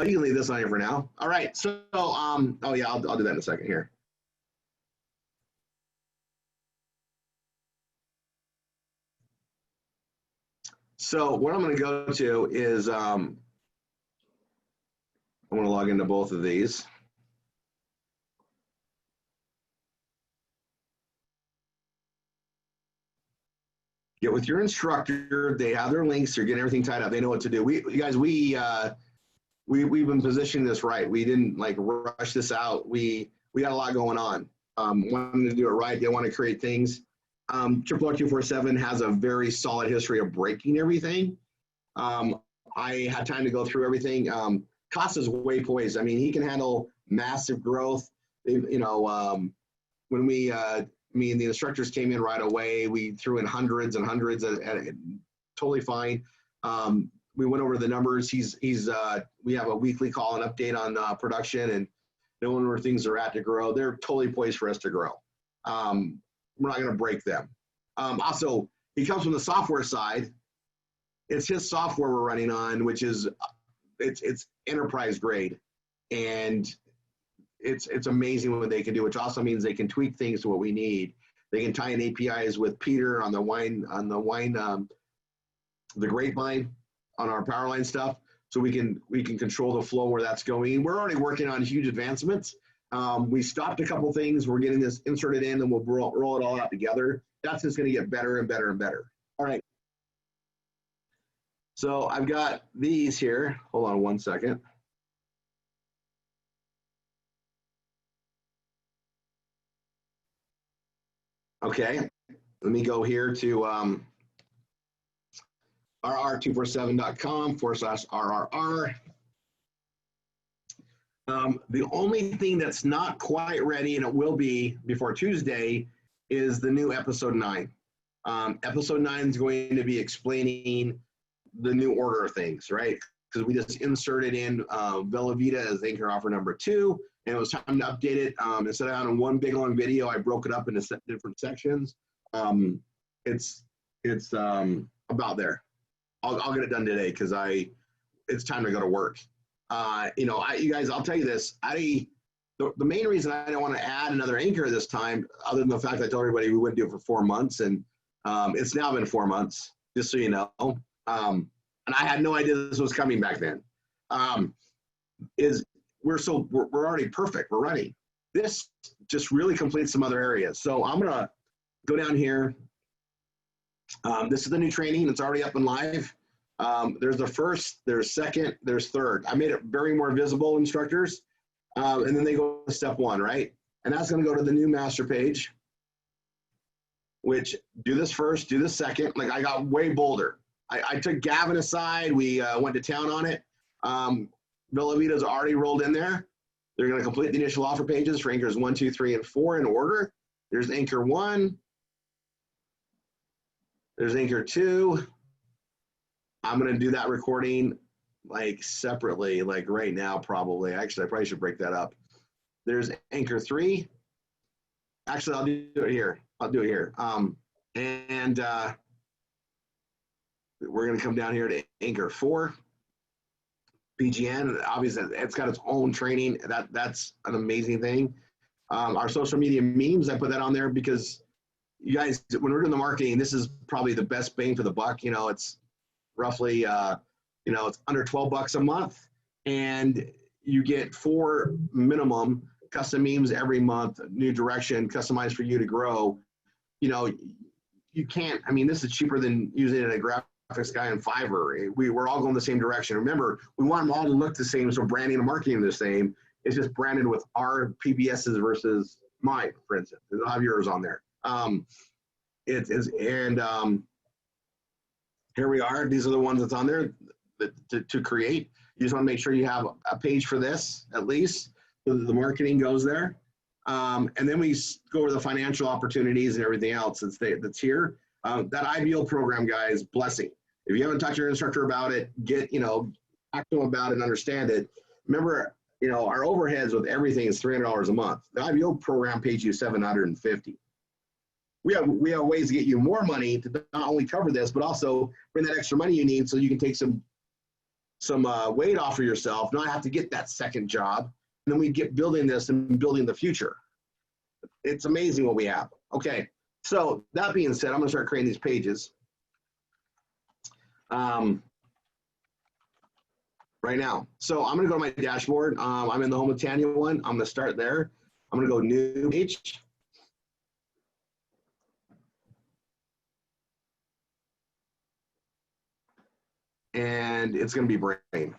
you can leave this on here for now. All right, so, oh yeah, I'll do that in a second here. So what I'm gonna go to is, I wanna log into both of these. Get with your instructor. They have their links. They're getting everything tied up. They know what to do. We've been positioning this right. We didn't like rush this out. We got a lot going on. Wanting to do it right. They want to create things. RRR247 has a very solid history of breaking everything. I had time to go through everything. Cost is way poised. I mean, he can handle massive growth. You know, when me and the instructors came in right away, we threw in hundreds and hundreds, totally fine. We went over the numbers. We have a weekly call and update on production and knowing where things are at to grow. They're totally poised for us to grow. We're not going to break them. Also, he comes from the software side. It's his software we're running on, which is it's enterprise grade, and it's amazing what they can do. Which also means they can tweak things to what we need. They can tie in APIs with Peter on the grapevine on our power line stuff, so we can control the flow where that's going. We're already working on huge advancements. We stopped a couple things. We're getting this inserted in, and we'll roll it all out together. That's just going to get better and better and better. All right. So I've got these here. Hold on one second. Okay. Let me go here to RRR247.com/RRR. The only thing that's not quite ready, and it will be before Tuesday, is the new episode 9. Episode 9 is going to be explaining the new order of things, right? Because we just inserted in Bella Vita as anchor offer number 2, and it was time to update it. Instead of having one big long video, I broke it up into different sections. It's about there. I'll get it done today because it's time to go to work. You guys, I'll tell you this. The main reason I don't want to add another anchor this time, other than the fact I told everybody we wouldn't do it for 4 months, and it's now been 4 months, just so you know. And I had no idea this was coming back then. We're already perfect. We're running. This just really completes some other areas. So I'm gonna go down here. This is the new training. It's already up and live. There's the first, there's second, there's third. I made it very more visible, instructors. And then they go to step 1, right? And that's going to go to the new master page, which do this first, do this second. Like I got way bolder. I took Gavin aside. We went to town on it. Bella Vita's already rolled in there. They're going to complete the initial offer pages for anchors 1, 2, 3, and 4 in order. There's anchor 1. There's anchor 2. I'm going to do that recording like separately, like right now probably. Actually, I probably should break that up. There's anchor 3. Actually, I'll do it here. We're going to come down here to anchor 4. PGN, obviously, it's got its own training. That's an amazing thing. Our social media memes, I put that on there because you guys, when we're doing the marketing, this is probably the best bang for the buck. You know, it's roughly, it's under $12 a month, and you get 4 minimum custom memes every month, new direction, customized for you to grow. You know, you can't, I mean, this is cheaper than using a graphics guy on Fiverr. We're all going the same direction. Remember, we want them all to look the same, so branding and marketing are the same. It's just branded with our PBSs versus mine, for instance. They'll have yours on there. Here we are. These are the ones that's on there to create. You just want to make sure you have a page for this, at least, so that the marketing goes there. And then we go over the financial opportunities and everything else that's here. That IBO program, guys, blessing. If you haven't talked to your instructor about it, talk to them about it and understand it. Remember, our overheads with everything is $300 a month. The IBO program pays you $750. We have ways to get you more money to not only cover this, but also bring that extra money you need so you can take some weight off of yourself, not have to get that second job. And then we get building this and building the future. It's amazing what we have. Okay, so that being said, I'm gonna start creating these pages right now. So I'm gonna go to my dashboard. I'm in the Home with Tanya one. I'm gonna start there. I'm gonna go new page. And it's gonna be brain.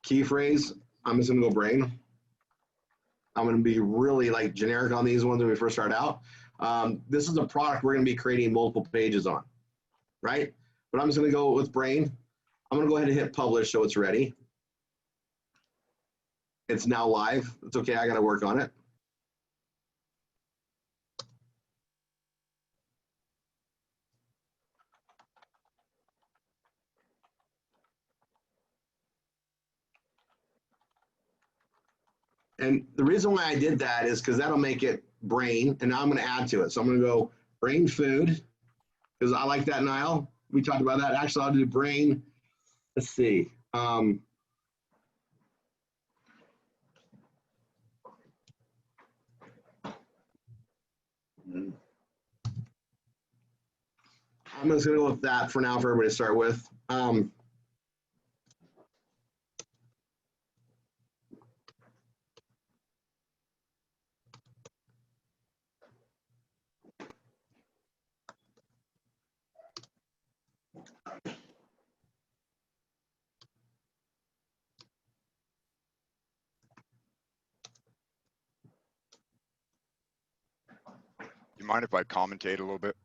Key phrase, I'm just gonna go brain. I'm gonna be really like generic on these ones when we first start out. This is a product we're gonna be creating multiple pages on, right? But I'm just gonna go with brain. I'm gonna go ahead and hit publish so it's ready. It's now live. It's okay, I gotta work on it. And the reason why I did that is because that'll make it brain, and now I'm going to add to it. So I'm going to go brain food, because I like that, Niall. We talked about that. Actually, I'll do brain. Let's see. I'm just going to go with that for now for everybody to start with. You mind if I commentate a little bit?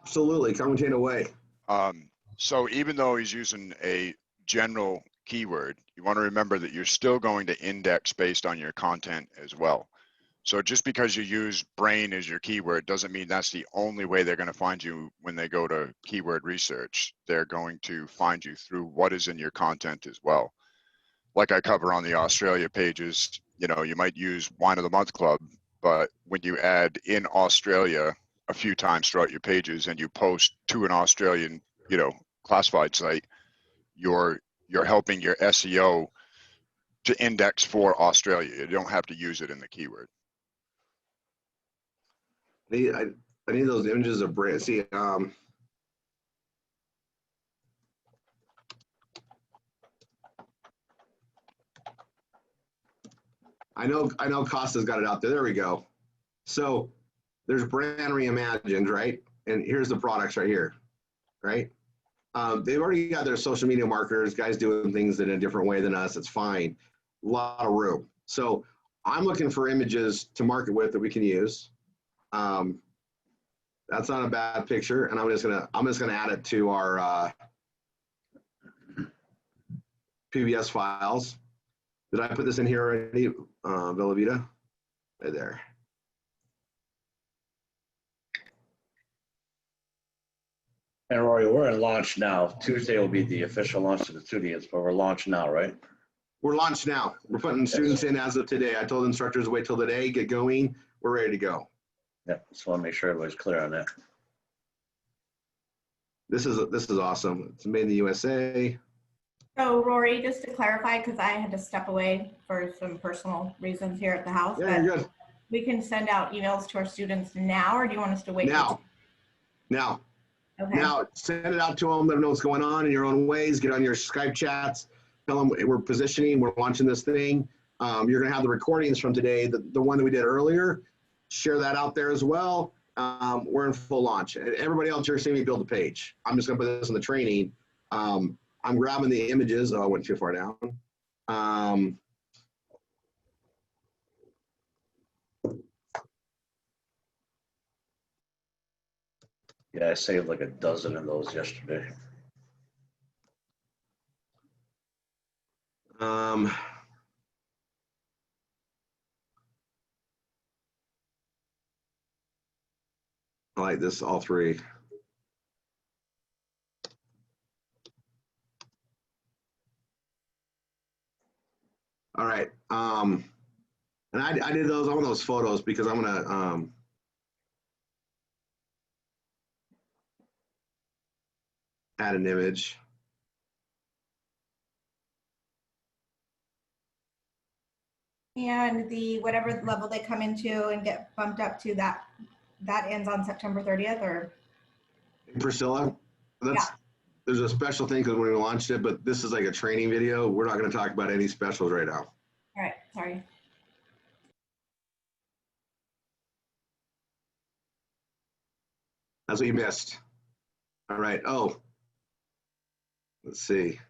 Absolutely, commentate away. So even though he's using a general keyword, you want to remember that you're still going to index based on your content as well. So just because you use brain as your keyword doesn't mean that's the only way they're going to find you when they go to keyword research. They're going to find you through what is in your content as well. Like I cover on the Australia pages, you know, you might use Wine of the Month Club, but when you add in Australia a few times throughout your pages and you post to an Australian, you know, classified site, you're helping your SEO to index for Australia. You don't have to use it in the keyword. I need those images of brain. See, I know Costa's got it out there. There we go. So there's brand reimagined, right? And here's the products right here, right? They've already got their social media marketers, guys doing things in a different way than us. It's fine. A lot of room. So I'm looking for images to market with that we can use. That's not a bad picture, and I'm just gonna add it to our PBS files. Did I put this in here already, Bella Vita? Right there. And Rory, we're in launch now. Tuesday will be the official launch to the studios, but we're launched now, right? We're launched now. We're putting students in as of today. I told instructors to wait till today, get going. We're ready to go. Yeah, just want to make sure everybody's clear on that. This is awesome. It's made in the USA. So Rory, just to clarify, because I had to step away for some personal reasons here at the house, Yeah, you're good. we can send out emails to our students now, or do you want us to wait? Now. Okay. Now, send it out to them, let them know what's going on in your own ways. Get on your Skype chats. Tell them we're positioning, we're launching this thing. You're going to have the recordings from today, the one that we did earlier. Share that out there as well. We're in full launch. Everybody else, you're seeing me build a page. I'm just going to put this in the training. I'm grabbing the images. Oh, I went too far down. Yeah, I saved like a dozen of those yesterday. I like this, all three. All right. And I did those, all those photos because I'm gonna add an image. And the whatever level they come into and get bumped up to, that ends on September 30th, or? Priscilla, there's a special thing because when we launched it, but this is like a training video. We're not going to talk about any specials right now. All right, sorry. That's what you missed. All right. Oh, let's see.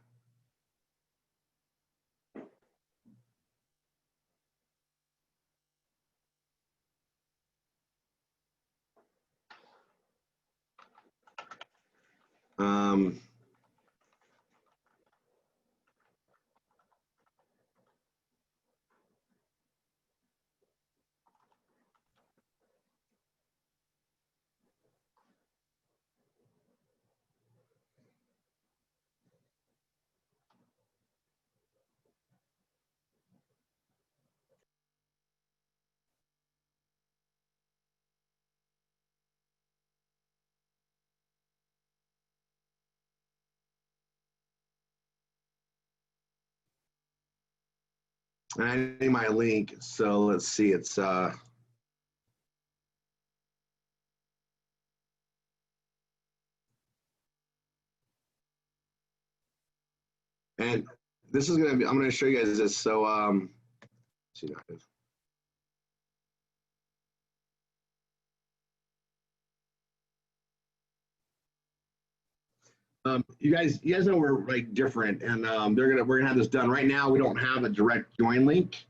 Um, and I need my link. So let's see. It's and this is gonna be. I'm gonna show you guys this. So let's see now. You guys know we're like different, and we're gonna have this done right now. We don't have a direct join link.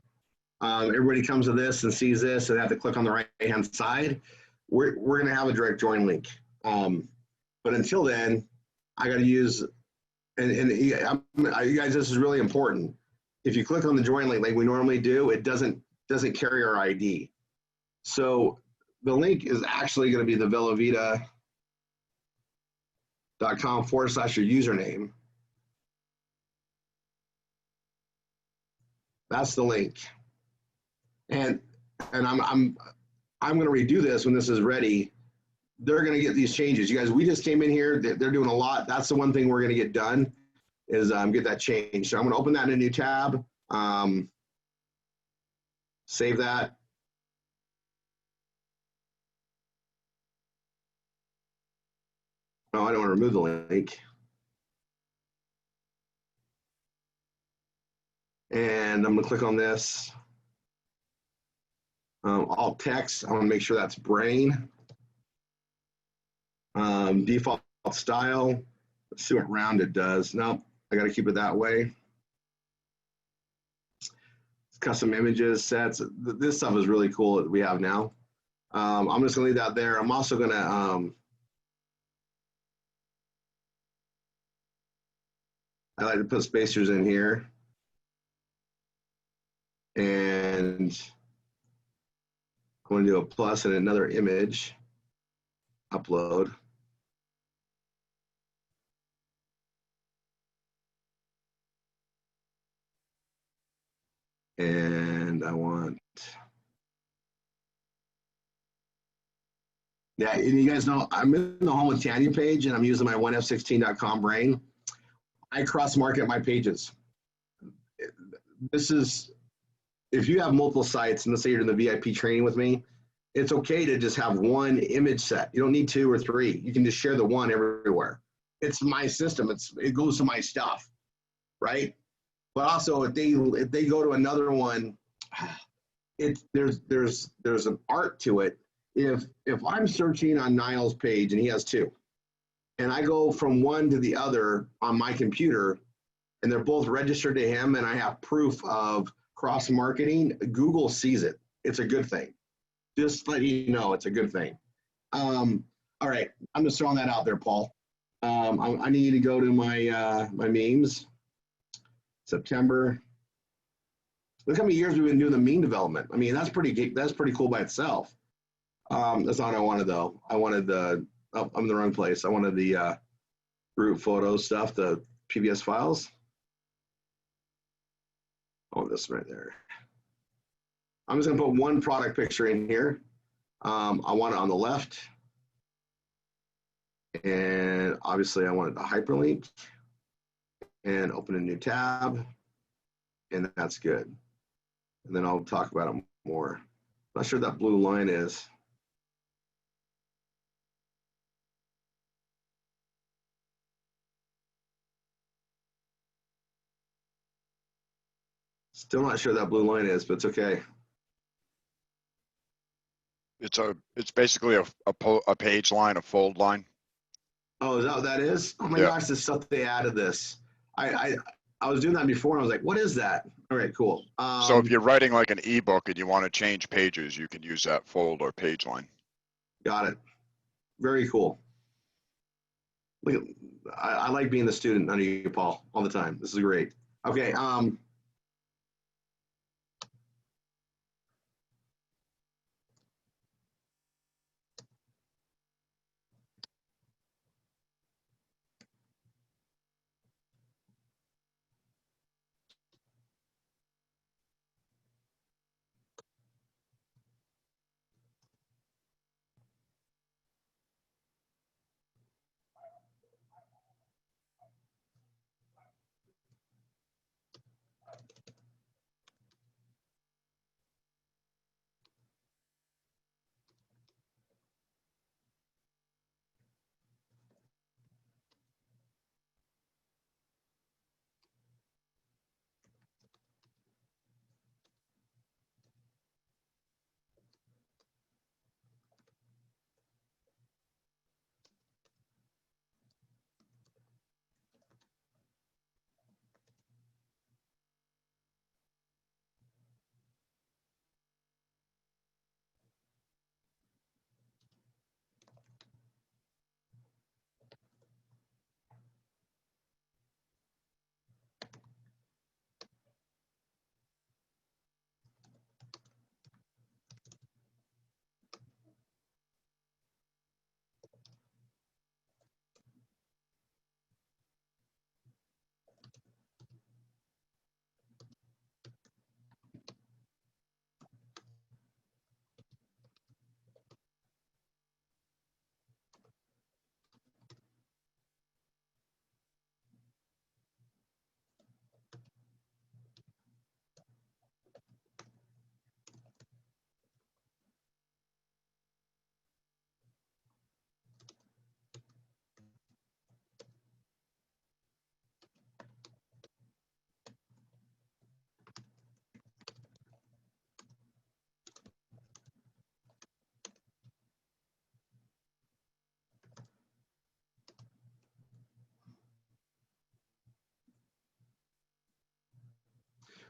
Everybody comes to this and sees this, and they have to click on the right hand side. We're gonna have a direct join link, but until then, I got to use and you guys, this is really important. If you click on the join link like we normally do, it doesn't carry our ID. So the link is actually going to be the velovita.com/your username. That's the link. And I'm going to redo this when this is ready. They're going to get these changes. You guys, we just came in here. They're doing a lot. That's the one thing we're going to get done is get that changed. So I'm going to open that in a new tab. Save that. Oh, I don't want to remove the link. And I'm going to click on this. Alt text. I want to make sure that's brain. Default style. Let's see what rounded does. Nope, I got to keep it that way. Custom images, sets. This stuff is really cool that we have now. I'm just going to leave that there. I'm also going to I like to put spacers in here. And I'm going to do a plus and another image. Upload. And I want, yeah, and you guys know I'm in the Home with Tanya page and I'm using my 1f16.com brain. I cross market my pages. This is, if you have multiple sites and let's say you're in the VIP training with me, it's okay to just have one image set. You don't need 2 or 3. You can just share the one everywhere. It's my system. It goes to my stuff, right? But also, if they go to another one, there's an art to it. If I'm searching on Niall's page and he has 2, and I go from one to the other on my computer, and they're both registered to him, and I have proof of cross marketing, Google sees it. It's a good thing. Just let you know, it's a good thing. All right, I'm just throwing that out there, Paul. I need to go to my my memes. September. Look how many years we've been doing the meme development. I mean, that's pretty cool by itself. That's not what I wanted though. I wanted the, oh, I'm in the wrong place. I wanted the group photo stuff, the PBS files. Oh, this right there. I'm just gonna put one product picture in here. I want it on the left. And obviously I wanted to hyperlink and open a new tab, and that's good. And then I'll talk about it more. Not sure what that blue line is. Still not sure what that blue line is, but it's okay. It's basically a page line, a fold line. Oh, is that what that is? Oh my Yeah. gosh, this stuff they added this. I was doing that before and I was like, what is that? All right, cool. So if you're writing like an ebook and you want to change pages, you can use that fold or page line. Got it. Very cool. Look at, I like being the student under you, Paul, all the time. This is great. Okay.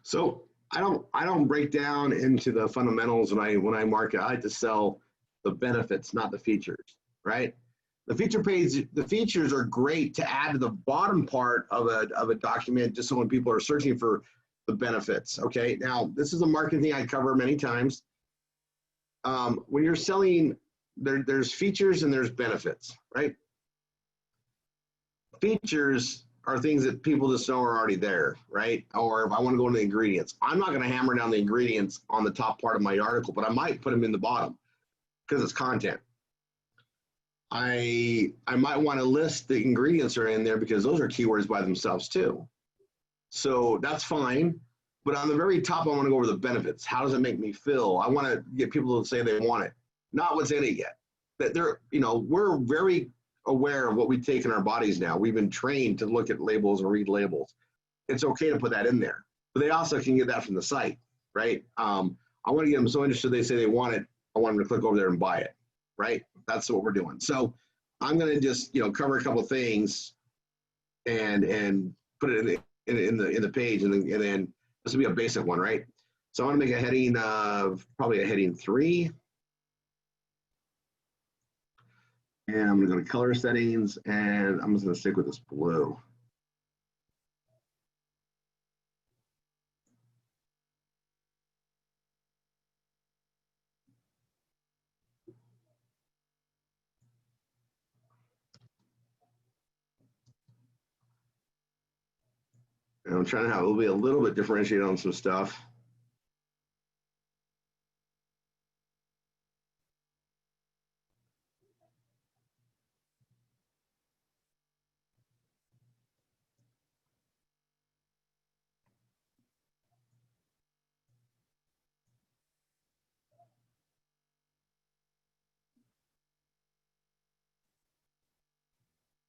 So I don't break down into the fundamentals when I market. I like to sell the benefits, not the features, right? The feature page, the features are great to add to the bottom part of a document, just so when people are searching for the benefits. Okay, now this is a marketing thing I cover many times. When you're selling, there's features and there's benefits, right? Features are things that people just know are already there, right? Or if I want to go into the ingredients, I'm not going to hammer down the ingredients on the top part of my article, but I might put them in the bottom because it's content. I might want to list the ingredients are in there because those are keywords by themselves too. So that's fine. But on the very top, I want to go over the benefits. How does it make me feel? I want to get people to say they want it, not what's in it yet. That they're, we're very aware of what we take in our bodies now. We've been trained to look at labels and read labels. It's okay to put that in there, but they also can get that from the site, right? I want to get them so interested they say they want it. I want them to click over there and buy it, right? That's what we're doing. So I'm going to just cover a couple of things and put it in the page, and then this will be a basic one, right? So I want to make a heading of probably a heading 3. And I'm going to go to color settings, and I'm just going to stick with this blue. And I'm trying to have a little bit differentiated on some stuff.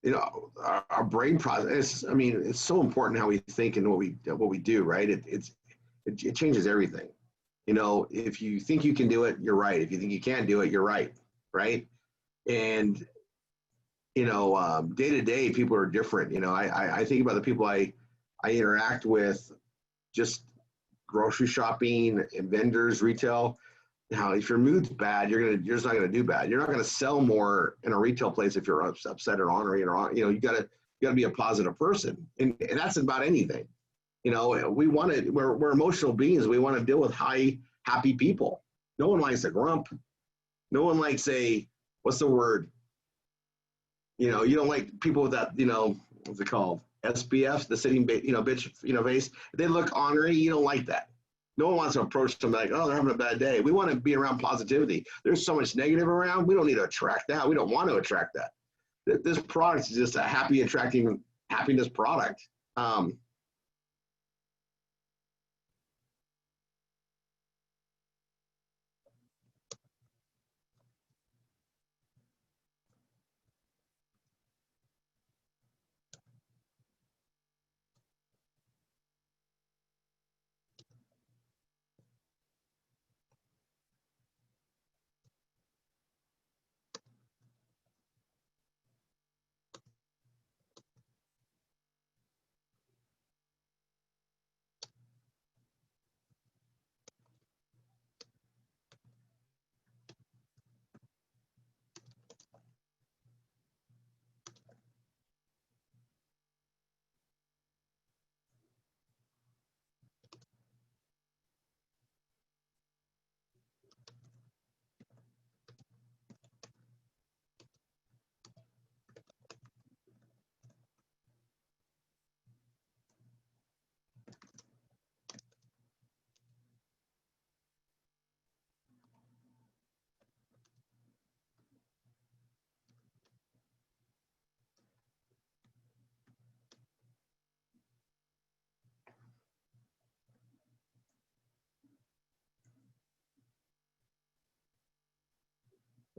you know, our brain process. I mean, it's so important how we think and what we do, right? It changes everything. You know, if you think you can do it, you're right. If you think you can't do it, you're right, right? And you know, day to day, people are different. You know, I think about the people I interact with, just grocery shopping and vendors, retail. Now, if your mood's bad, you're just not gonna do bad. You're not gonna sell more in a retail place if you're upset or ornery or on. You know, you gotta be a positive person, and that's about anything. You know, we're emotional beings. We want to deal with happy people. No one likes a grump. No one likes what's the word? You know, you don't like people with that, you know, what's it called? SBF, the sitting, you know, bitch, you know, face. If they look ornery, you don't like that. No one wants to approach them like, oh, they're having a bad day. We want to be around positivity. There's so much negative around. We don't need to attract that. We don't want to attract that. This product is just a attracting happiness product.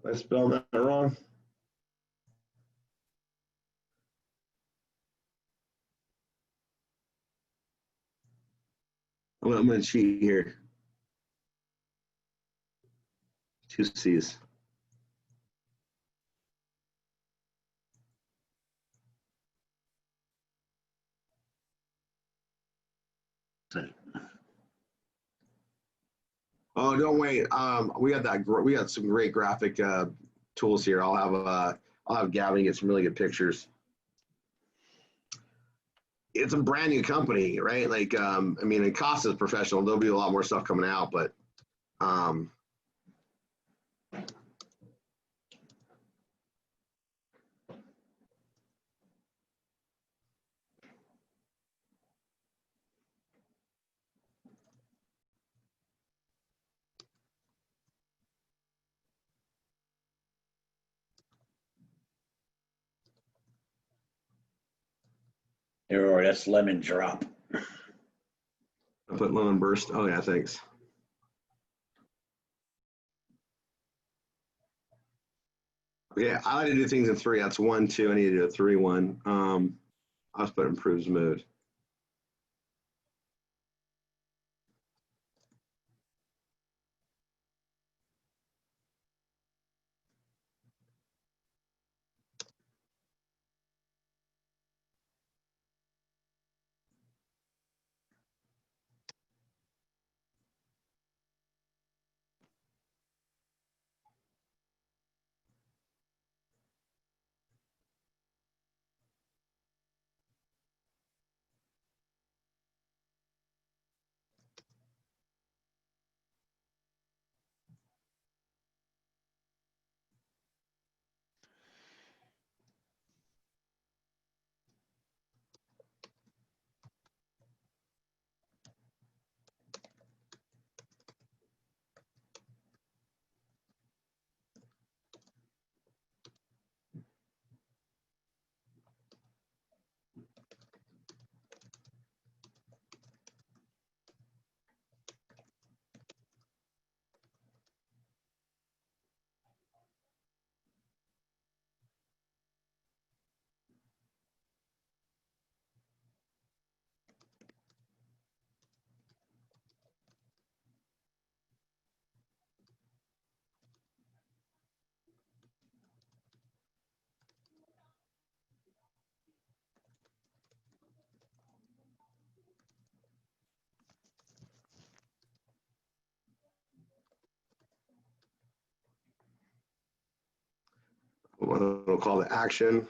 Did I spell that wrong? I'm going to cheat here. 2 C's. Oh, don't wait. We got some great graphic tools here. I'll have Gavin get some really good pictures. It's a brand new company, right? Like, I mean, it costs us professional. There'll be a lot more stuff coming out, but Here, Rory, that's lemon drop. I put lemon burst. Oh yeah, thanks. Yeah, I like to do things in 3. That's 1, 2. I need to do a 3, 1. I'll just put improves mood. We'll call to action.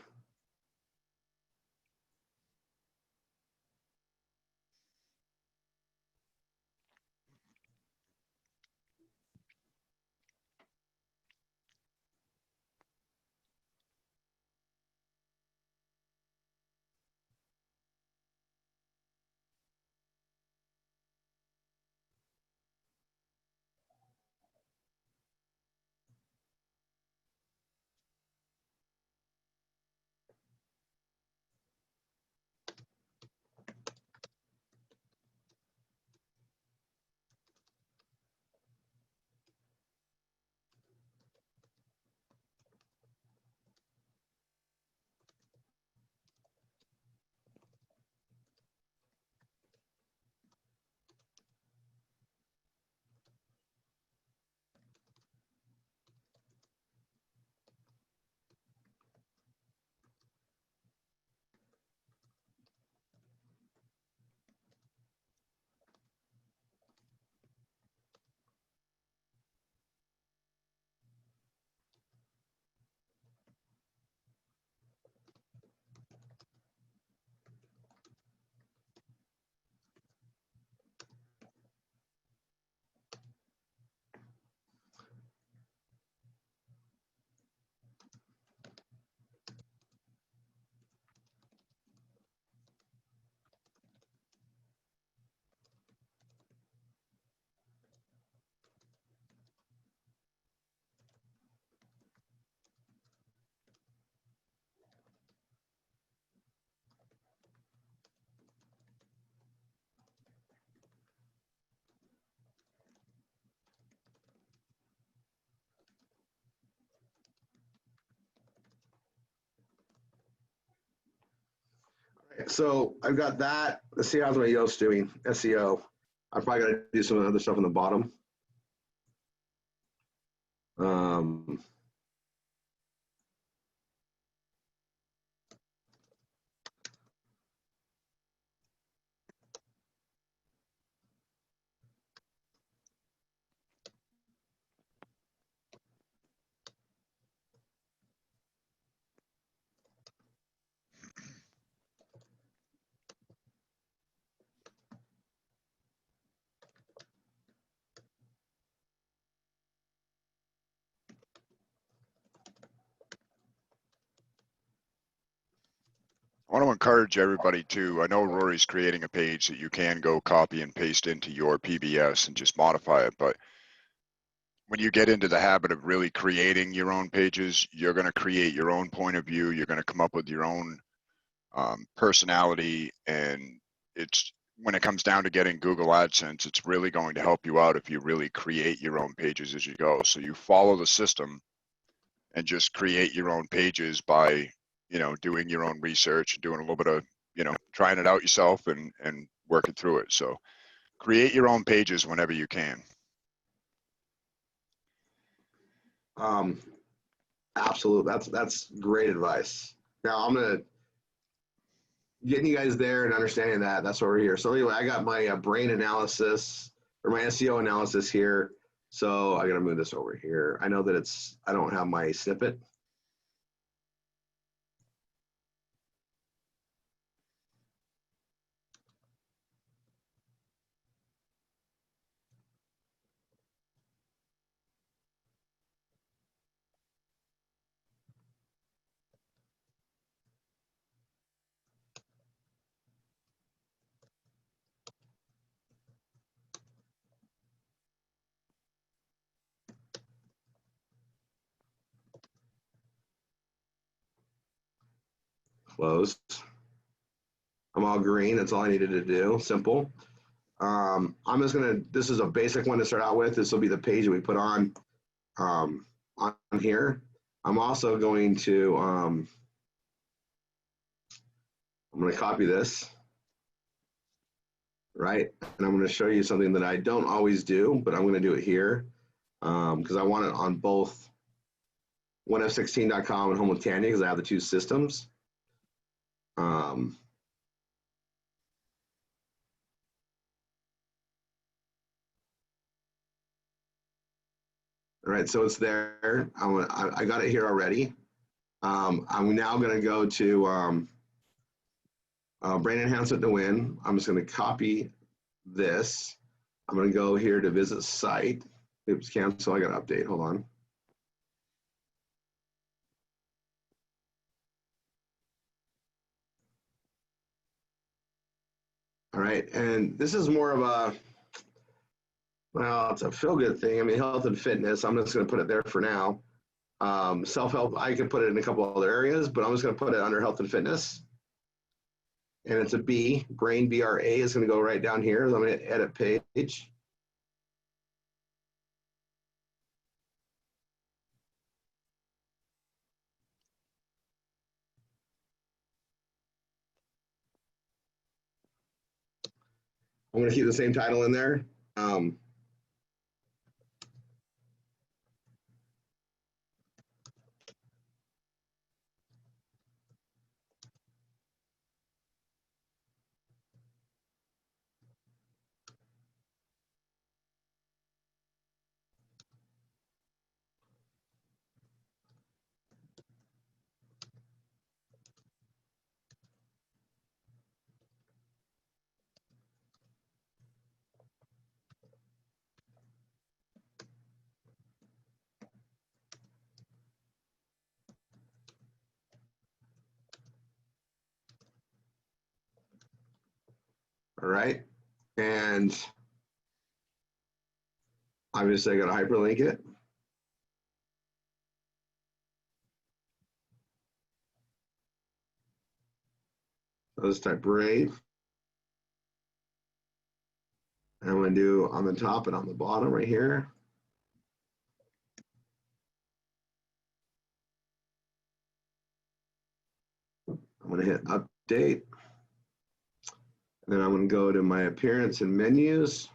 So I've got that. Let's see how my Yoast doing. SEO. I'm probably gonna do some other stuff on the bottom. I want to encourage everybody to, I know Rory's creating a page that you can go copy and paste into your PBS and just modify it. But when you get into the habit of really creating your own pages, you're going to create your own point of view. You're going to come up with your own personality. And it's when it comes down to getting Google AdSense, it's really going to help you out if you really create your own pages as you go. So you follow the system and just create your own pages by, doing your own research and doing a little bit of, trying it out yourself and working through it. So create your own pages whenever you can. Absolutely. That's great advice. Now I'm gonna getting you guys there and understanding that. That's why we're here. So anyway, I got my brain analysis or my SEO analysis here. So I gotta move this over here. I know that I don't have my snippet. Closed. I'm all green. That's all I needed to do. Simple. I'm just gonna, this is a basic one to start out with. This will be the page that we put on here. I'm also going to, I'm gonna copy this, right? And I'm gonna show you something that I don't always do, but I'm gonna do it here because I want it on both 1f16.com and Home with Tanya because I have the two systems. All right, so it's there. I got it here already. I'm now going to go to brain enhancement to win. I'm just going to copy this. I'm going to go here to visit site. Oops, cancel. I got to update. Hold on. All right, and this is more of a, well, it's a feel-good thing. I mean, health and fitness. I'm just going to put it there for now. Self-help, I could put it in a couple other areas, but I'm just going to put it under health and fitness. And it's a B, brain, BRA is going to go right down here. I'm going to edit page. I'm going to keep the same title in there. All right, and obviously I got to hyperlink it. So let's type brain. And I'm going to do on the top and on the bottom right here. I'm going to hit update. And then I'm going to go to my appearance and menus.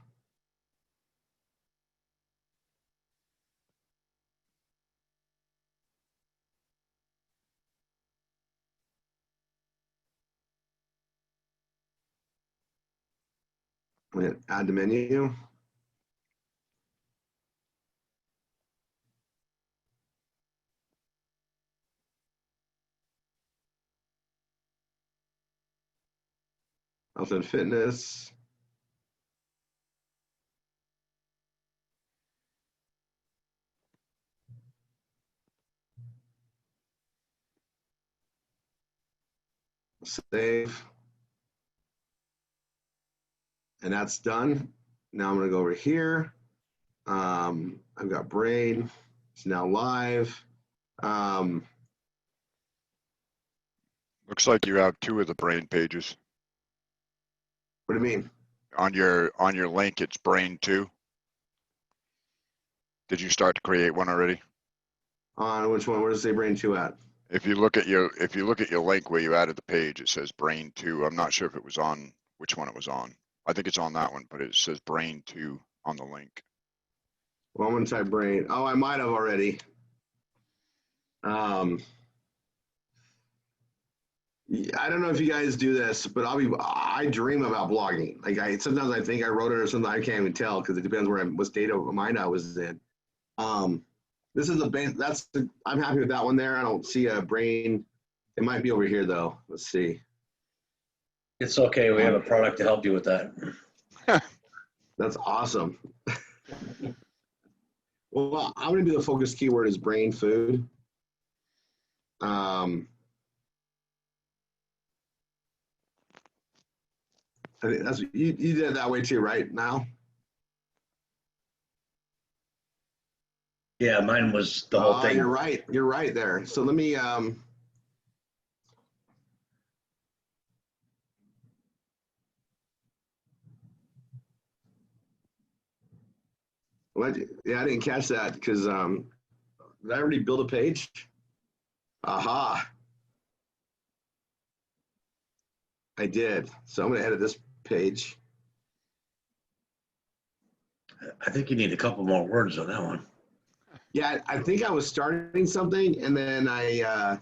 I'm going to add the menu. Health and fitness. Save. And that's done. Now I'm going to go over here. I've got brain. It's now live. Looks like you have 2 of the brain pages. What do you mean? On your link, it's brain 2. Did you start to create one already? On which one? Where does it say brain 2 at? If you look at your link where you added the page, it says brain 2. I'm not sure if it was on which one it was on. I think it's on that one, but it says brain 2 on the link. Well, I'm going to type brain. Oh, I might have already. I don't know if you guys do this, but I dream about blogging. Like sometimes I think I wrote it or something. I can't even tell because it depends what state of mind I was in. This is the base. I'm happy with that one there. I don't see a brain. It might be over here though. Let's see. It's okay. We have a product to help you with that. That's awesome. Well, I'm going to do the focus keyword is brain food. I think that's you did it that way too, right? Now. Yeah, mine was the whole thing. You're right. You're right there. So let me. Yeah, I didn't catch that because did I already build a page? Aha. I did. So I'm going to edit this page. I think you need a couple more words on that one. Yeah, I think I was starting something and then I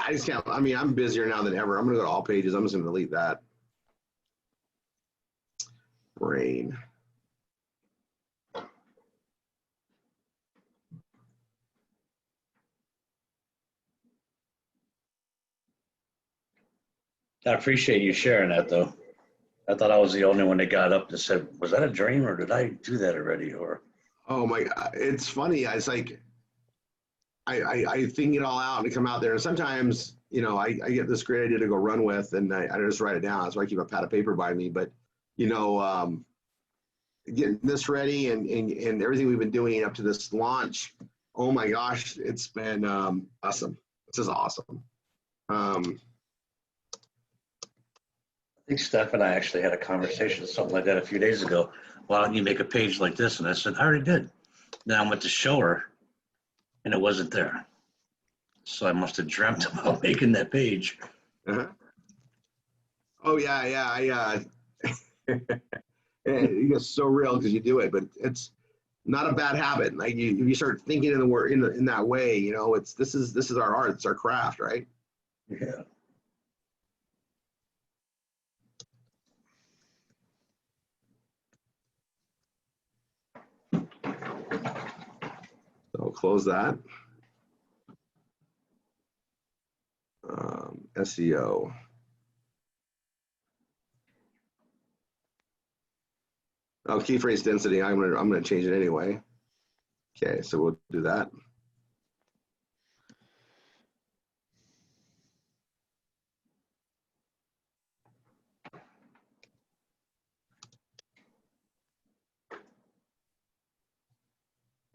just can't. I mean, I'm busier now than ever. I'm going to go to all pages. I'm just going to delete that. Brain. I appreciate you sharing that, though. I thought I was the only one that got up and said, was that a dream or did I do that already? Or Oh my God, it's funny. It's like, I think it all out and come out there. And sometimes, you know, I get this great idea to go run with and I just write it down. That's why I keep a pad of paper by me. But, you know, getting this ready and everything we've been doing up to this launch, oh my gosh, it's been awesome. This is awesome. I think Steph and I actually had a conversation, something like that a few days ago. Why don't you make a page like this? And I said, I already did. Then I went to show her and it wasn't there. So I must have dreamt about making that page. Uh-huh. Oh yeah, yeah. It gets so real because you do it, but it's not a bad habit. Like you start thinking in the word in that way, you know, this is our art, it's our craft, right? Yeah. So close that. SEO. Oh, key phrase density. I'm gonna change it anyway. Okay, so we'll do that.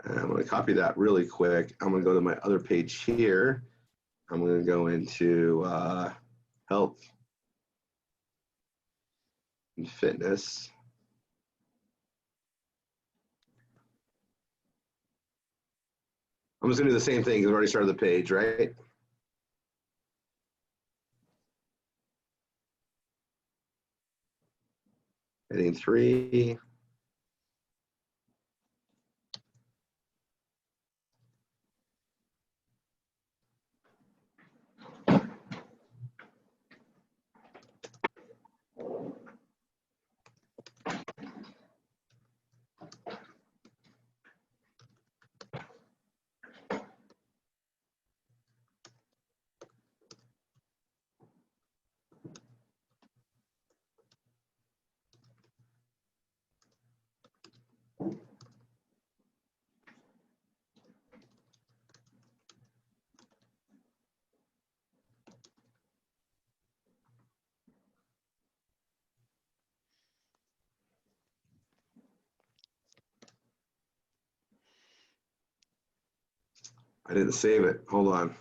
And I'm gonna copy that really quick. I'm gonna go to my other page here. I'm gonna go into health and fitness. I'm just gonna do the same thing because I've already started the page, right? Heading 3. I didn't save it. Hold on.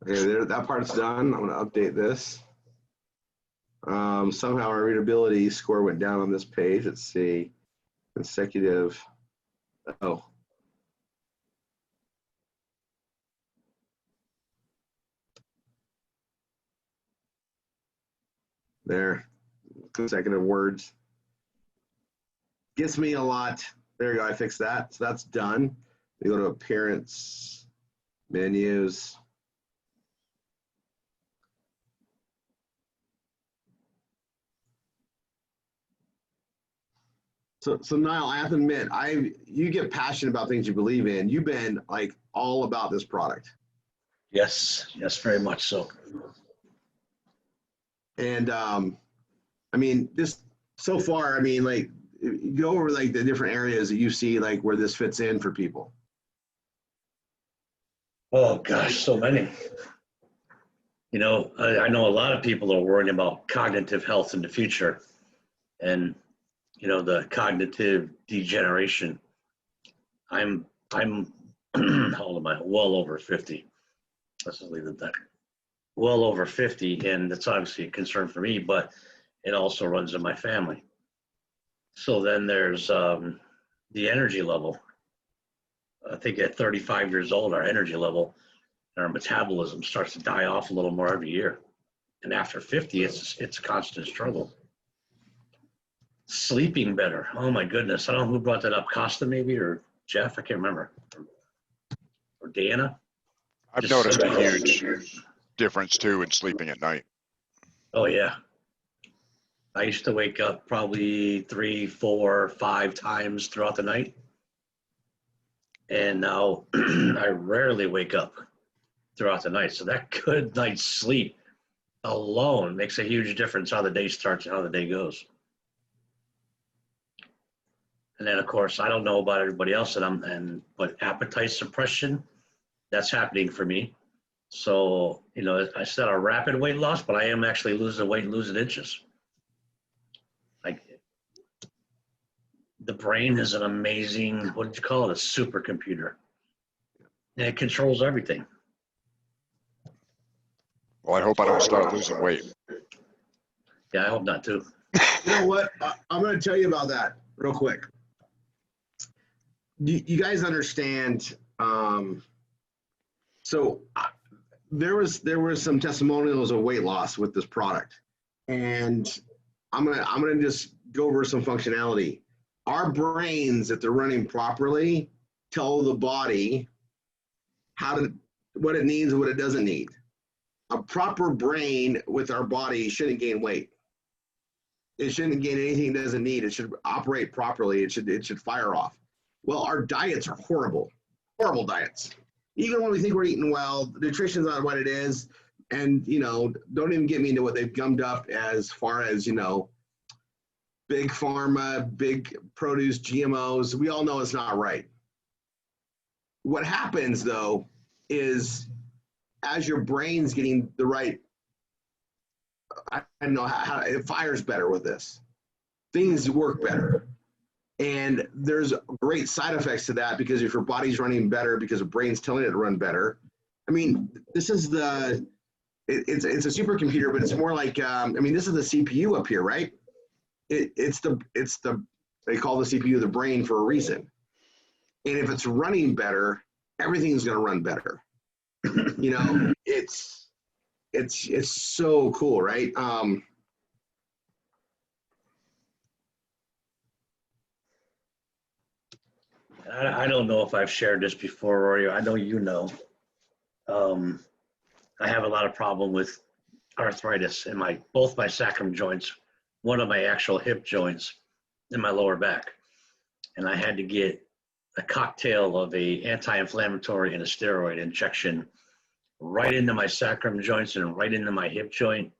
Okay, there, that part's done. I'm gonna update this. Somehow our readability score went down on this page. Let's see, consecutive. Oh, there, consecutive words. Gets me a lot. There you go. I fixed that. So that's done. We go to appearance, menus. So Niall, I have to admit, you get passionate about things you believe in. You've been like all about this product. Yes, very much so. And I mean, this so far, I mean, like, go over like the different areas that you see like where this fits in for people. Oh gosh, so many. You know, I know a lot of people are worrying about cognitive health in the future and, you know, the cognitive degeneration. I'm how old am I? Well over 50. Let's just leave it at that. Well over 50, and that's obviously a concern for me, but it also runs in my family. So then there's the energy level. I think at 35 years old, our energy level and our metabolism starts to die off a little more every year. And after 50, it's a constant struggle. Sleeping better. Oh my goodness. I don't know who brought that up. Costa maybe, or Jeff, I can't remember. Or Dana. I've Just noticed a sleeping. huge difference too in sleeping at night. Oh yeah. I used to wake up probably 3, 4, 5 times throughout the night. And now I rarely wake up throughout the night. So that good night's sleep alone makes a huge difference how the day starts and how the day goes. And then of course, I don't know about everybody else, but appetite suppression, that's happening for me. So, you know, I said a rapid weight loss, but I am actually losing weight and losing inches. Like, the brain is an amazing, what did you call it? A supercomputer. And it controls everything. Well, I hope I don't start losing weight. Yeah, I hope not too. You know what? I'm going to tell you about that real quick. You guys understand? So there was some testimonials of weight loss with this product, and I'm gonna just go over some functionality. Our brains, if they're running properly, tell the body what it needs and what it doesn't need. A proper brain with our body shouldn't gain weight. It shouldn't gain anything it doesn't need. It should operate properly. It should fire off. Well, our diets are horrible diets. Even when we think we're eating well, nutrition's not what it is. And, you know, don't even get me into what they've gummed up as far as, you know, big pharma, big produce, GMOs. We all know it's not right. What happens, though, is as your brain's getting the right, I don't know how it fires better with this. Things work better. And there's great side effects to that, because if your body's running better because the brain's telling it to run better. I mean, this is it's a supercomputer, but it's more like, I mean, this is the CPU up here, right? It's the they call the CPU the brain for a reason. And if it's running better, everything's going to run better. You know, it's so cool, right? I don't know if I've shared this before, Rory. I know you know. I have a lot of problem with arthritis in both my sacrum joints, one of my actual hip joints, in my lower back. And I had to get a cocktail of a anti-inflammatory and a steroid injection right into my sacrum joints and right into my hip joint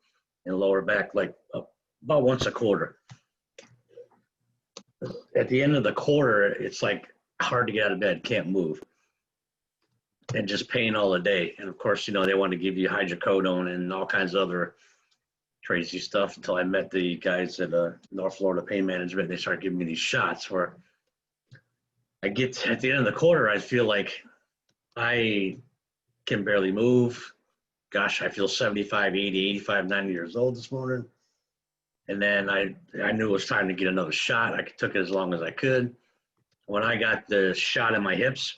and lower back, like about once a quarter. At the end of the quarter, it's like hard to get out of bed, can't move, and just pain all the day. And of course, you know, they want to give you hydrocodone and all kinds of other crazy stuff, until I met the guys at North Florida Pain Management. They started giving me these shots where I get at the end of the quarter, I feel like I can barely move. Gosh, I feel 75, 80, 85, 90 years old this morning. And then I knew it was time to get another shot. I took it as long as I could. When I got the shot in my hips,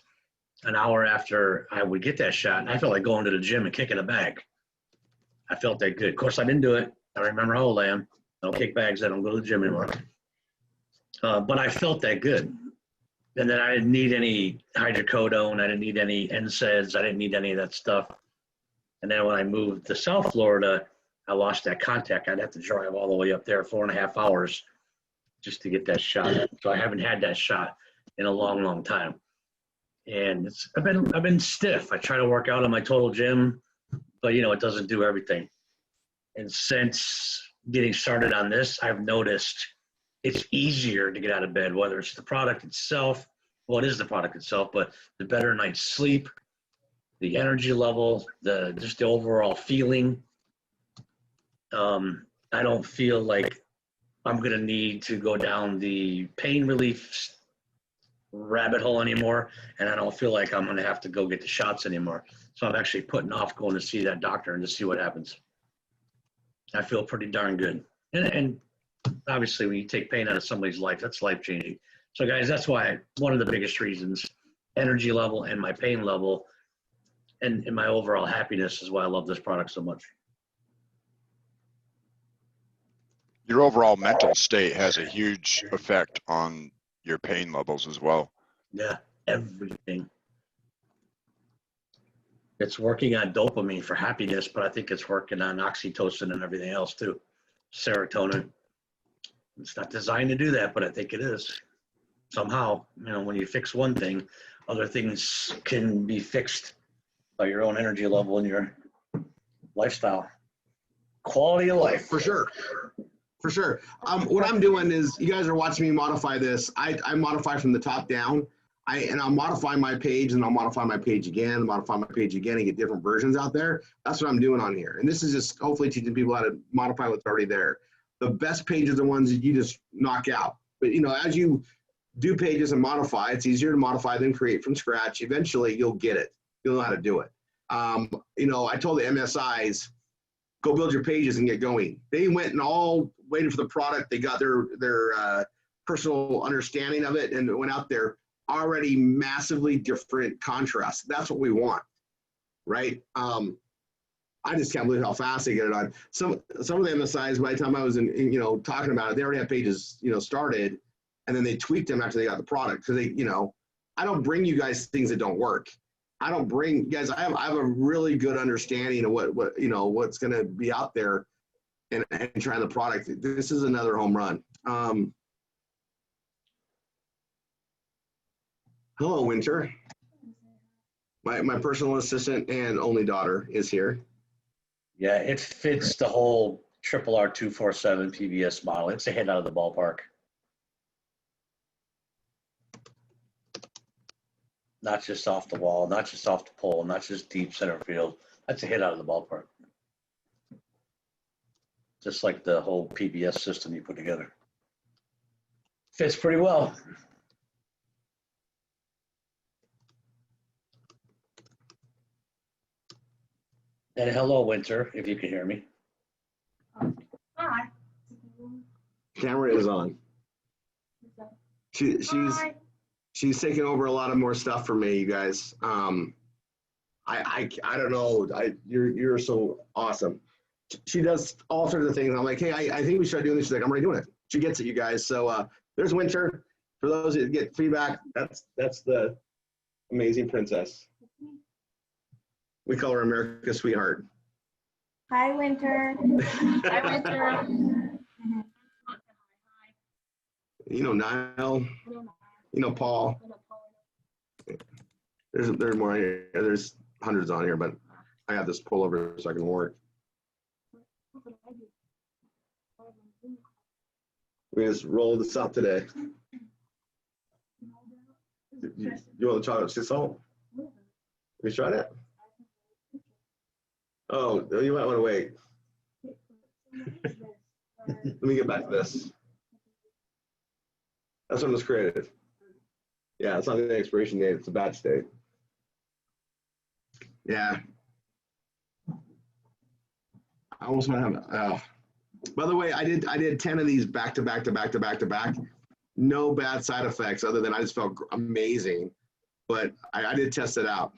an hour after I would get that shot, I felt like going to the gym and kicking a bag. I felt that good. Of course, I didn't do it. I remember how old I am. I don't kick bags. I don't go to the gym anymore. But I felt that good. And then I didn't need any hydrocodone. I didn't need any NSAIDs. I didn't need any of that stuff. And then when I moved to South Florida, I lost that contact. I'd have to drive all the way up there 4.5 hours just to get that shot. So I haven't had that shot in a long, long time. And I've been stiff. I try to work out in my total gym, but you know, it doesn't do everything. And since getting started on this, I've noticed it's easier to get out of bed, whether it's the product itself. Well, it is the product itself, but the better night's sleep, the energy level, just the overall feeling. I don't feel like I'm going to need to go down the pain relief rabbit hole anymore, and I don't feel like I'm going to have to go get the shots anymore. So I'm actually putting off going to see that doctor and to see what happens. I feel pretty darn good. And obviously, when you take pain out of somebody's life, that's life changing. So, guys, that's why one of the biggest reasons, energy level and my pain level, and my overall happiness is why I love this product so much. Your overall mental state has a huge effect on your pain levels as well. Yeah, everything. It's working on dopamine for happiness, but I think it's working on oxytocin and everything else too. Serotonin. It's not designed to do that, but I think it is. Somehow, you know, when you fix one thing, other things can be fixed by your own energy level and your lifestyle. Quality of life. For sure. For sure. What I'm doing is, you guys are watching me modify this. I modify from the top down. I'll modify my page, and I'll modify my page again, modify my page again, and get different versions out there. That's what I'm doing on here. And this is just hopefully teaching people how to modify what's already there. The best pages are the ones that you just knock out. But, you know, as you do pages and modify, it's easier to modify than create from scratch. Eventually, you'll get it. You'll know how to do it. You know, I told the MSIs, go build your pages and get going. They went and all waited for the product. They got their personal understanding of it and went out there already massively different contrast. That's what we want, right? I just can't believe how fast they get it on. Some of the MSIs, by the time I was you know, talking about it, they already have pages, you know, started, and then they tweaked them after they got the product. Because they, you know, I don't bring you guys things that don't work. I don't bring guys. I have a really good understanding of what you know, what's going to be out there, and trying the product. This is another home run. Hello, Winter. My personal assistant and only daughter is here. Yeah, it fits the whole RRR247 PBS model. It's a hit out of the ballpark. Not just off the wall, not just off the pole, not just deep center field. That's a hit out of the ballpark. Just like the whole PBS system you put together. Fits pretty well. And hello, Winter, if you can hear me. Hi. Camera is on. She's taking over a lot of more stuff for me, you guys. I don't know. You're so awesome. She does all sorts of things. I'm like, hey, I think we should start doing this. She's like, I'm already doing it. She gets it, you guys. So there's Winter. For those that get feedback, that's the amazing princess. We call her America's sweetheart. Hi, Winter. Hi, Winter. You know Niall. You know Paul. There's more here. There's hundreds on here, but I have this pullover so I can work. We just rolled this up today. You want the chocolate sea salt? We tried it? Oh, you might want to wait. Let me get back to this. That's when it was created. Yeah, it's not the expiration date, it's the batch date. Yeah. I almost want to have, by the way, I did 10 of these back to back to back to back to back. No bad side effects other than I just felt amazing. But I did test it out.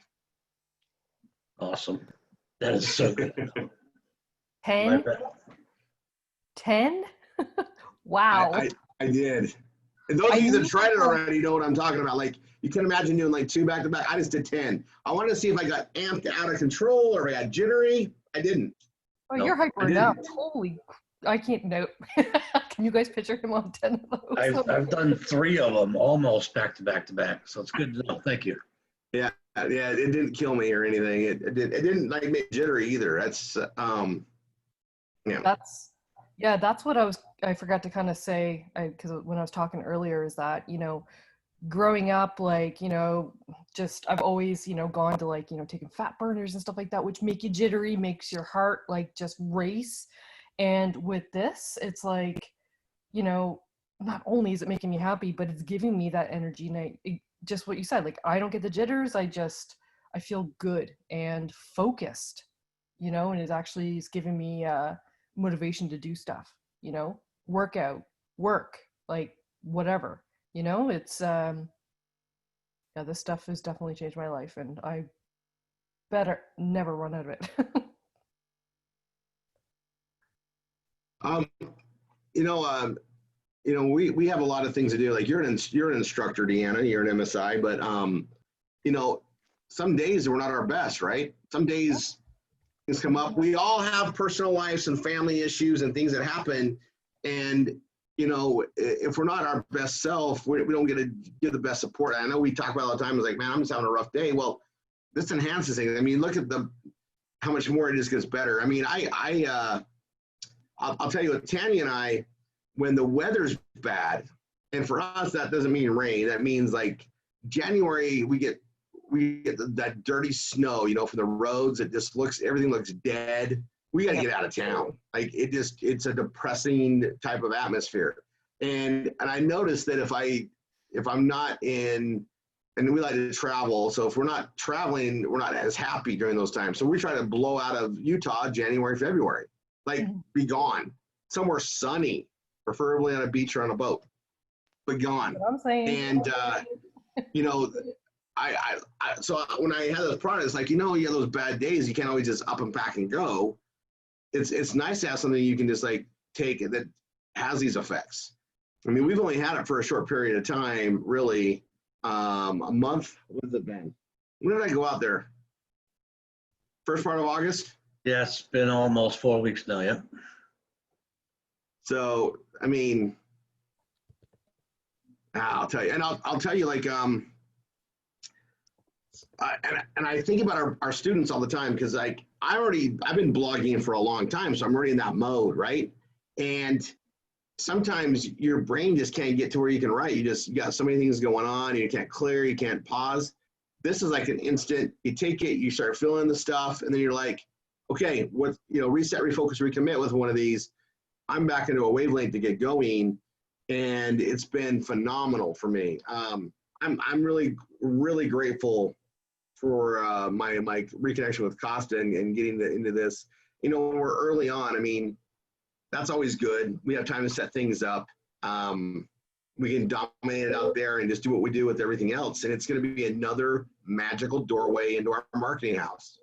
Awesome. That is so good. 10? 10? Wow. I did. And those of you that tried it already know what I'm talking about. Like, you can imagine doing like 2 back to back. I just did 10. I wanted to see if I got amped out of control or if I got jittery. I didn't. Oh, No, you're I hyper now. Holy, I can't know. Can you guys picture him on 10 of those? I've done 3 of them almost back to back to back. So it's good to know. Thank you. Yeah, it didn't kill me or anything. It didn't like make jittery either. That's yeah. That's what I forgot to kind of say, because when I was talking earlier, is that, you know, growing up, like, you know, just I've always, you know, gone to, like, you know, taking fat burners and stuff like that, which make you jittery, makes your heart like just race. And with this, it's like, you know, not only is it making me happy, but it's giving me that energy. And just what you said, like, I don't get the jitters. I feel good and focused, you know, and it actually is giving me motivation to do stuff, you know, workout, work, like whatever, you know, it's, yeah, this stuff has definitely changed my life, and I better never run out of it. We have a lot of things to do. Like you're an instructor, Deanna, you're an MSI, but some days we're not our best, right? Some days things come up. We all have personal lives and family issues and things that happen. And, if we're not our best self, we don't get to give the best support. I know we talk about all the time. It's like, man, I'm just having a rough day. Well, this enhances things. I mean, look at how much more it just gets better. I mean, I'll tell you what, Tanya and I, when the weather's bad, and for us, that doesn't mean rain. That means like January, we get that dirty snow, from the roads. It just everything looks dead. We got to get out of town. Like it's a depressing type of atmosphere. And I noticed that if I'm not in, and we like to travel, so if we're not traveling, we're not as happy during those times. So we try to blow out of Utah January, February, like be gone somewhere sunny, preferably on a beach or on a boat, but gone. What I'm saying. And so when I had those products, like, you have those bad days, you can't always just up and pack and go. It's nice to have something you can just like take that has these effects. I mean, we've only had it for a short period of time, really. A month. What has it been? When did I go out there? First part of August? Yeah, it's been almost 4 weeks now, yeah. So, I mean, I'll tell you, and I'll tell you, like, and I think about our students all the time, because like I've been blogging for a long time, so I'm already in that mode, right? And sometimes your brain just can't get to where you can write. You got so many things going on, and you can't clear, you can't pause. This is like an instant. You take it, you start filling the stuff, and then you're like, okay, reset, refocus, recommit with one of these. I'm back into a wavelength to get going, and it's been phenomenal for me. I'm really, really grateful for my reconnection with Costa and getting into this. When we're early on, I mean, that's always good. We have time to set things up. We can dominate it out there and just do what we do with everything else. And it's going to be another magical doorway into our marketing house.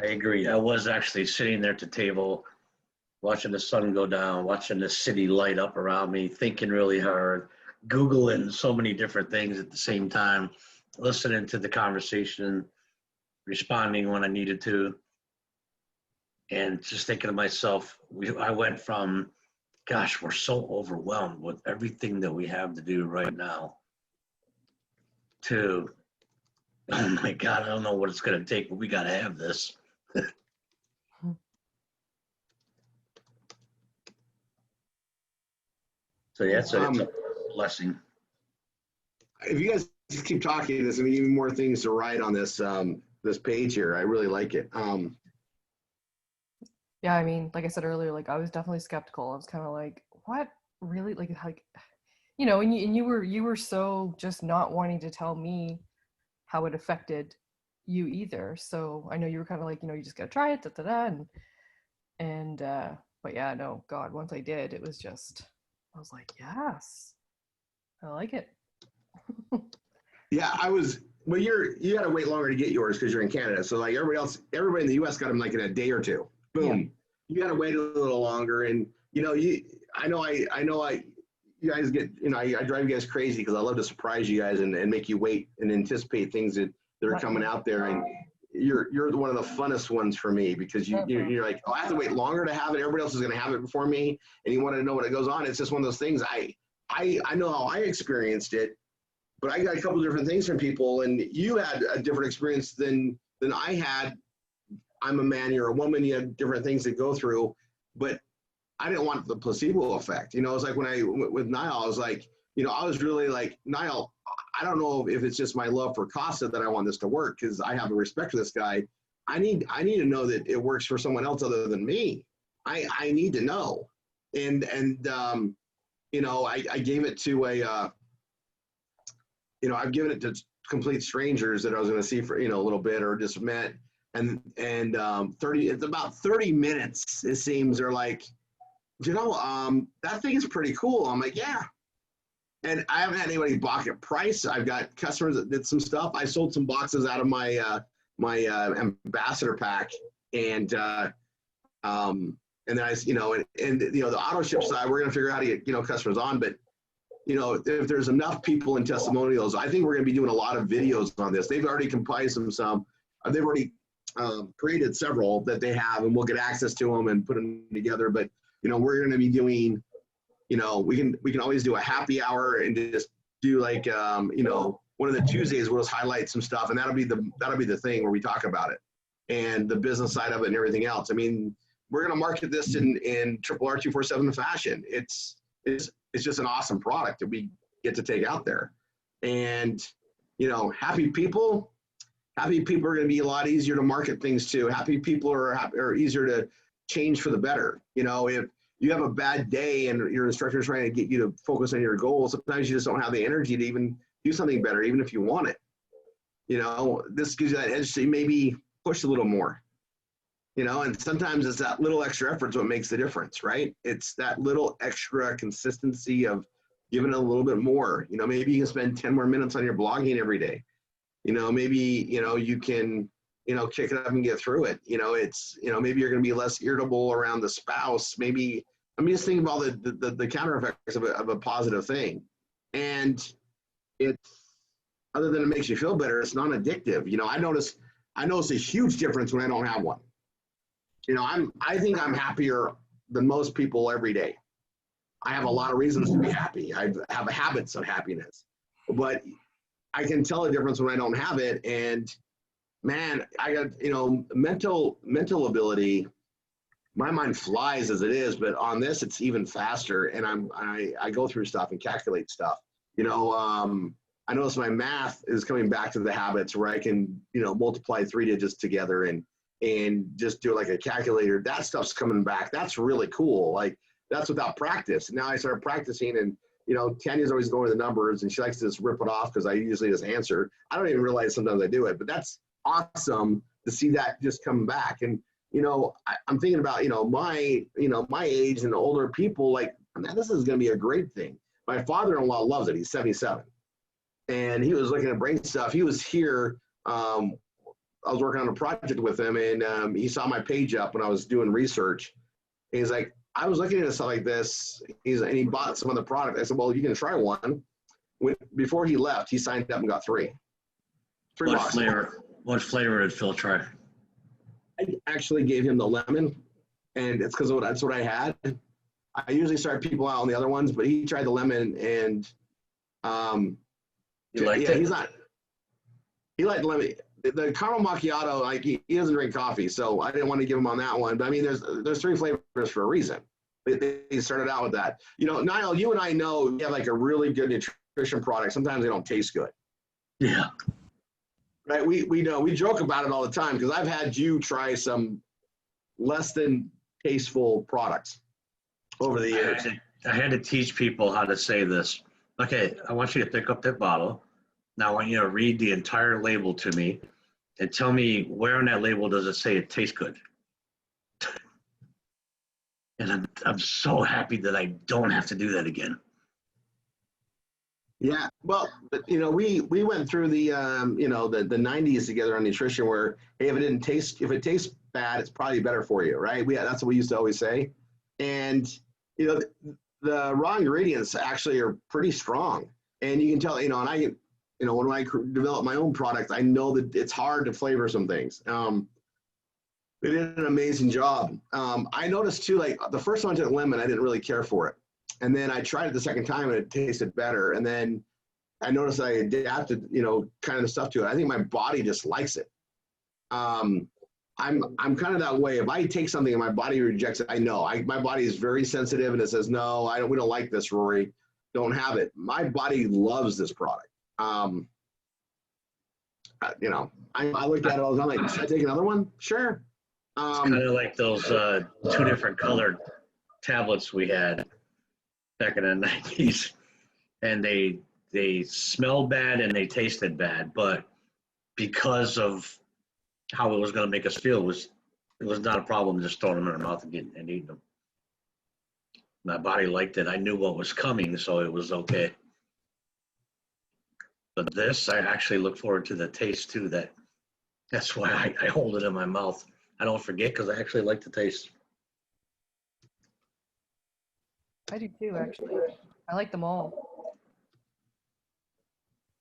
I agree. I was actually sitting there at the table, watching the sun go down, watching the city light up around me, thinking really hard, Googling so many different things at the same time, listening to the conversation, responding when I needed to, and just thinking to myself, I went from, gosh, we're so overwhelmed with everything that we have to do right now, to, oh my God, I don't know what it's going to take, but we got to have this. So yeah, it's a blessing. If you guys just keep talking, there's going to be even more things to write on this this page here. I really like it. Yeah, I mean, like I said earlier, like I was definitely skeptical. I was kind of like, what, really? Like, and you were so just not wanting to tell me how it affected you either. So I know you were kind of like, you just got to try it, and but yeah, no, God, once I did, it was just, I was like, yes, I like it. Yeah, well, you got to wait longer to get yours because you're in Canada. So like everybody in the US got them like in a day or two. Boom. Yeah. You got to wait a little longer. And you guys get, I drive you guys crazy because I love to surprise you guys and make you wait and anticipate things that are coming out there. And you're one of the funnest ones for me because you're like, oh, I have to wait longer to have it. Everybody else is going to have it before me. And you want to know what it goes on. It's just one of those things. I know how I experienced it, but I got a couple of different things from people, and you had a different experience than I had. I'm a man, you're a woman, you have different things to go through, but I didn't want the placebo effect. It's like when I went with Niall, I was like, I was really like, Niall, I don't know if it's just my love for Costa that I want this to work, because I have a respect for this guy. I need to know that it works for someone else other than me. I need to know. And I gave it to I've given it to complete strangers that I was going to see for, a little bit, or just met. And it's about 30 minutes, it seems. They're like, that thing is pretty cool. I'm like, yeah. And I haven't had anybody balk at price. I've got customers that did some stuff. I sold some boxes out of my ambassador pack, and then the auto ship side, we're going to figure out how to get customers on. But if there's enough people and testimonials, I think we're going to be doing a lot of videos on this. They've already compiled some. They've already created several that they have, and we'll get access to them and put them together. But we're going to be doing. We can always do a happy hour and just do like one of the Tuesdays we'll just highlight some stuff, and that'll be the thing where we talk about it and the business side of it and everything else. I mean, we're gonna market this in RRR247 fashion. It's just an awesome product that we get to take out there, and happy people are gonna be a lot easier to market things to. Happy people are easier to change for the better. If you have a bad day and your instructor is trying to get you to focus on your goals, sometimes you just don't have the energy to even do something better, even if you want it. This gives you that edge to maybe push a little more. And sometimes it's that little extra effort is what makes the difference, right? It's that little extra consistency of giving it a little bit more. Maybe you can spend 10 more minutes on your blogging every day. Maybe, you can, kick it up and get through it. Maybe you're going to be less irritable around the spouse. Maybe, just thinking about the counter effects of a positive thing. And it's, other than it makes you feel better, it's non-addictive. I notice a huge difference when I don't have one. I think I'm happier than most people every day. I have a lot of reasons to be happy. I have habits of happiness, but I can tell a difference when I don't have it. And man, I got, mental ability. My mind flies as it is, but on this, it's even faster. And I go through stuff and calculate stuff. I notice my math is coming back to the habits where I can, multiply 3 digits together and just do it like a calculator. That stuff's coming back. That's really cool. Like, that's without practice. Now I started practicing, and Tanya's always going to the numbers, and she likes to just rip it off because I usually just answer. I don't even realize sometimes I do it, but that's awesome to see that just come back. And I'm thinking about my age and the older people, like, man, this is going to be a great thing. My father-in-law loves it. He's 77, and he was looking at brain stuff. He was here. I was working on a project with him, and he saw my page up when I was doing research. And he's like, I was looking at stuff like this. And he bought some of the product. I said, well, you can try one. Before he left, he signed up and got 3. What flavor did Phil try? I actually gave him the lemon, and it's because that's what I had. I usually start people out on the other ones, but he tried the lemon, and You liked it? He liked the lemon. The caramel macchiato, like, he doesn't drink coffee, so I didn't want to give him on that one. But I mean, there's 3 flavors for a reason. They started out with that. Niall, you and I know we have like a really good nutrition product. Sometimes they don't taste good. Yeah. Right? We know. We joke about it all the time because I've had you try some less than tasteful products over the years. I had to teach people how to say this. Okay, I want you to pick up that bottle. Now I want you to read the entire label to me and tell me where on that label does it say it tastes good. And I'm so happy that I don't have to do that again. Yeah, well, but, we went through the the 90s together on nutrition, where, hey, if it tastes bad, it's probably better for you, right? That's what we used to always say. And the raw ingredients actually are pretty strong, and you can tell, and when I develop my own product, I know that it's hard to flavor some things. They did an amazing job. I noticed too, like, the first time I took lemon, I didn't really care for it. And then I tried it the second time and it tasted better. And then I noticed I adapted, kind of the stuff to it. I think my body just likes it. I'm kind of that way. If I take something and my body rejects it, I know. My body is very sensitive, and it says, no, we don't like this, Rory. don't have it. My body loves this product. You know, I looked at it all the time, like, should I take another one? Sure. It's kind of like those 2 different colored tablets we had back in the 90s. And they smelled bad and they tasted bad, but because of how it was going to make us feel, it was not a problem just throwing them in our mouth and eating them. My body liked it. I knew what was coming, so it was okay. But this, I actually look forward to the taste too. That's why I hold it in my mouth. I don't forget because I actually like the taste. I do too, actually. I like them all.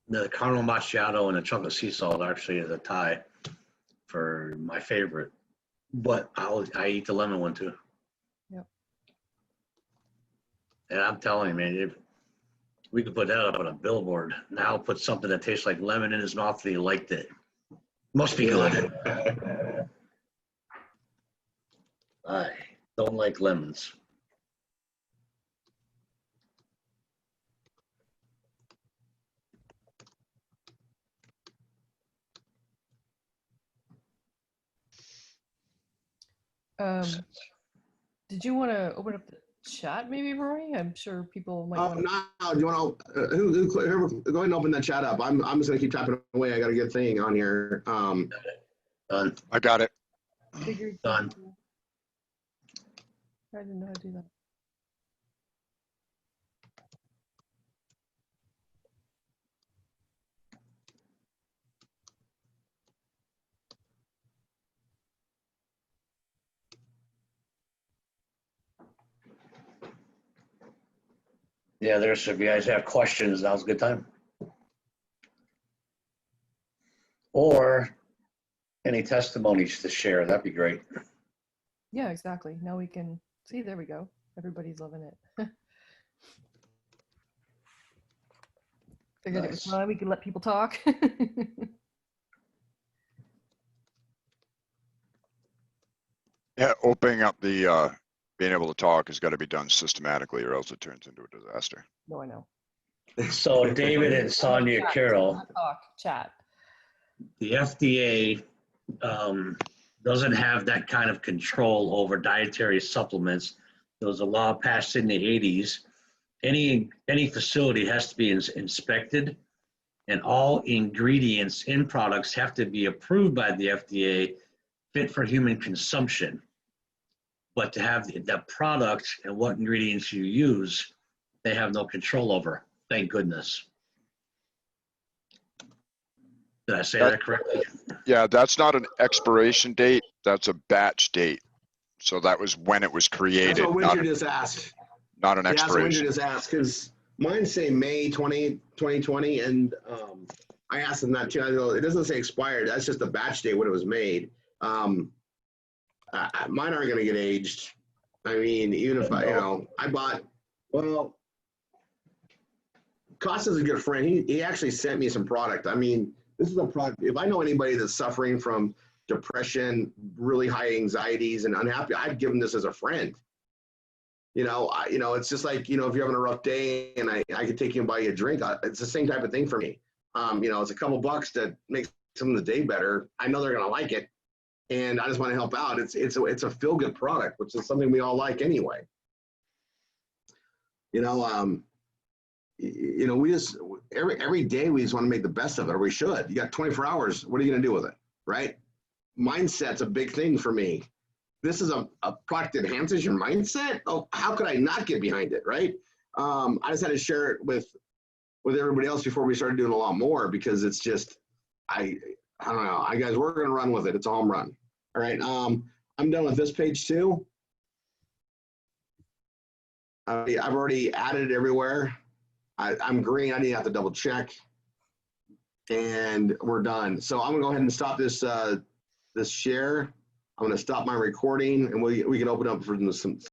The caramel macchiato and the chocolate sea salt actually is a tie for my favorite. But I eat the lemon one too. Yep. And I'm telling you, man, if we could put that up on a billboard. Now put something that tastes like lemon in his mouth and he liked it. Must be good. I don't like lemons. Did you want to open up the chat maybe, Rory? I'm sure people might Oh, want to. no, do you want to, whoever, go ahead and open that chat up. I'm just gonna keep typing away. I got a good thing on here. Done. I got it. Figured. Done. I didn't know how to do that. Yeah, there's, if you guys have questions, now's a good time. Or any testimonies to share, that'd be great. Yeah, exactly. Now we can see. There we go. Everybody's loving it. Figured it was Nice. fun. We could let people talk. Yeah, opening up the being able to talk has got to be done systematically, or else it turns into a disaster. No, I know. So David and Sonia Chat, Carroll, not talk, chat. the FDA doesn't have that kind of control over dietary supplements. There was a law passed in the 80s. Any facility has to be inspected, and all ingredients in products have to be approved by the FDA, fit for human consumption. But to have the product and what ingredients you use, they have no control over. Thank goodness. Did I say that correctly? Yeah, that's not an expiration date. That's a batch date. So that was when it was That's created, what not, Winter just asked. not an Yeah, that's what Winter expiration. just asked, because mine say May 2020, and I asked him that too. I go, it doesn't say expired. That's just the batch date when it was made. Mine aren't going to get aged. I mean, even if I bought, well, Costa's a good friend. He actually sent me some product. I mean, this is a product. If I know anybody that's suffering from depression, really high anxieties, and unhappy, I'd give them this as a friend. It's just like, if you're having a rough day and I could take you and buy you a drink, it's the same type of thing for me. It's a couple bucks to make some of the day better. I know they're going to like it, and I just want to help out. It's a feel-good product, which is something we all like anyway. We just, every day we just want to make the best of it, or we should. You got 24 hours. What are you going to do with it, right? Mindset's a big thing for me. This is a product that enhances your mindset. Oh, how could I not get behind it, right? I just had to share it with everybody else before we started doing a lot more, because it's just, I don't know. Guys, we're going to run with it. It's a home run. All right. I'm done with this page too. I've already added it everywhere. I'm green. I need to have to double check. And we're done. So I'm gonna go ahead and stop this this share. I'm gonna stop my recording, and we can open up for some